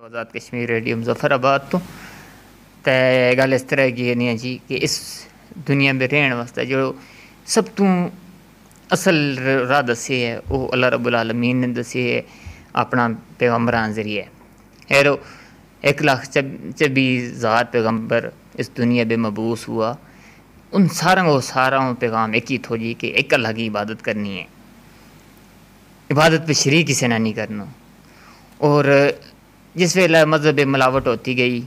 Azad Kashmir radio Muzaffar آباد تو گل اس طرح کی نہیں ہے جی کہ اس دنیا میں رہن واسطے جو سب تو اصل راہ دسی ہے وہ اللہ رب العالمین نے دسی ہے اپنا پیغمبران ذریعے ایرو 1,24,000 پیغمبر اس دنیا میں مبعوث ہوا. ان سارا پیغام ایک ہی تھو جی کہ ایک اللہ کی عبادت کرنی ہے، عبادت پہ شریک کسی نے نہیں کرنا. اور جس ویلے مذہب ملاوٹ ہوتی گئی،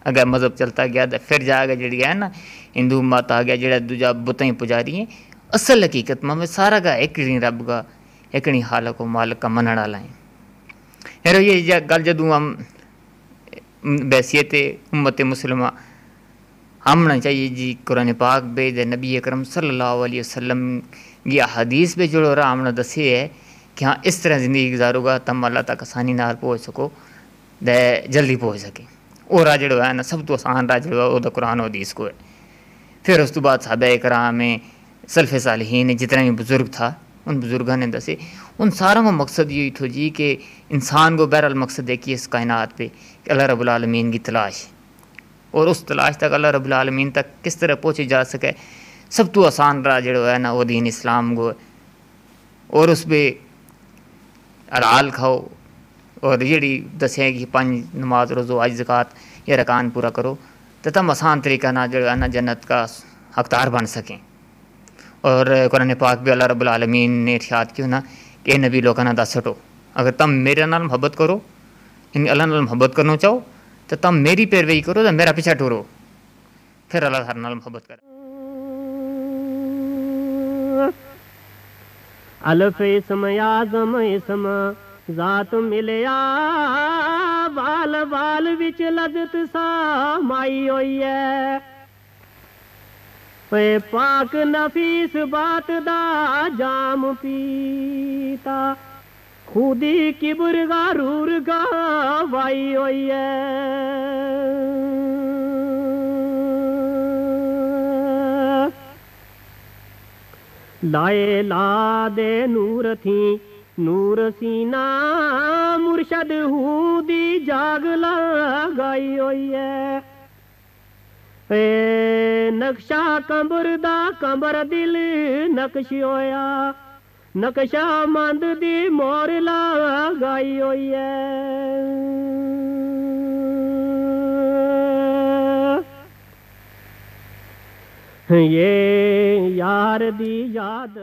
اگر مذہب چلتا گیا تو پھر جا کے جڑی ہے نا ہندو مت آ گیا جڑا دوجا بتیں پجاری ہیں. اصل حقیقت میں سارا کا ایک نہیں رب کا ایک نہیں خالق و مالک کا منن والا ہے. پھر یہ گل جدوں ہم بحیثیت امت مسلمہ ہمنا چاہیے جی قرآن پاک بے دے نبی اکرم صلی اللہ علیہ وسلم یہ حدیث پہ جڑو رہا ہمنا دسے ہے کہ ہاں اس طرح زندگی گزارو گا تم اللہ تک آسانی نال پہنچ سکو دے جلدی پہنچ سکے. اور راہ جڑا ہے نا سب تو آسان راہ جڑا وہ تو قرآن و حدیث کو ہے. پھر اس تو بعد صحابہ کرام سلف صالحین جتنے بھی بزرگ تھا ان بزرگوں نے دسے. ان ساروں کا مقصد یہی تھو جی کہ انسان کو بہرحال مقصد دیکھیے اس کائنات پہ کہ اللہ رب العالمین کی تلاش، اور اس تلاش تک اللہ رب العالمین تک کس طرح پہنچی جا سکے. سب تو آسان راہ جڑا ہے نا وہ دین اسلام کو ہے. اور اس پہ حلال کھاؤ اور جیڑی دسیں کہ 5 نماز روزو حج زکوٰۃ یہ رکان پورا کرو تو تم آسان طریقہ نہ جو ہے نا جنت کا حقدار بن سکیں. اور قرآن پاک بھی اللہ رب العالمین نے ارشاد کیوں نا کہ نبی لوگوں نے دس سٹو اگر تم میرے نال محبت کرو یعنی اللہ نال محبت کرنا چاہو تو تم میری پیروی کرو تو میرا پیچھا ٹورو پھر اللہ ہر نال محبت کرے. الف اسم اعظم اسم ذات ملیا بال بال وچ لذت سامائی ہوئی ہے. اے پاک نفیس بات دا جام پیتا خودی کبر غرور گوائی ہوئی ہے. لائے لا دے نور تھی نور سینہ مرشد ہوں دی جاگ لگائی ہوئی ہے. اے نقشہ کمبر دا کمبر دل نقش ہویا نقشہ مند دی مور لگائی ہوئی ہے. یہ یار دی یاد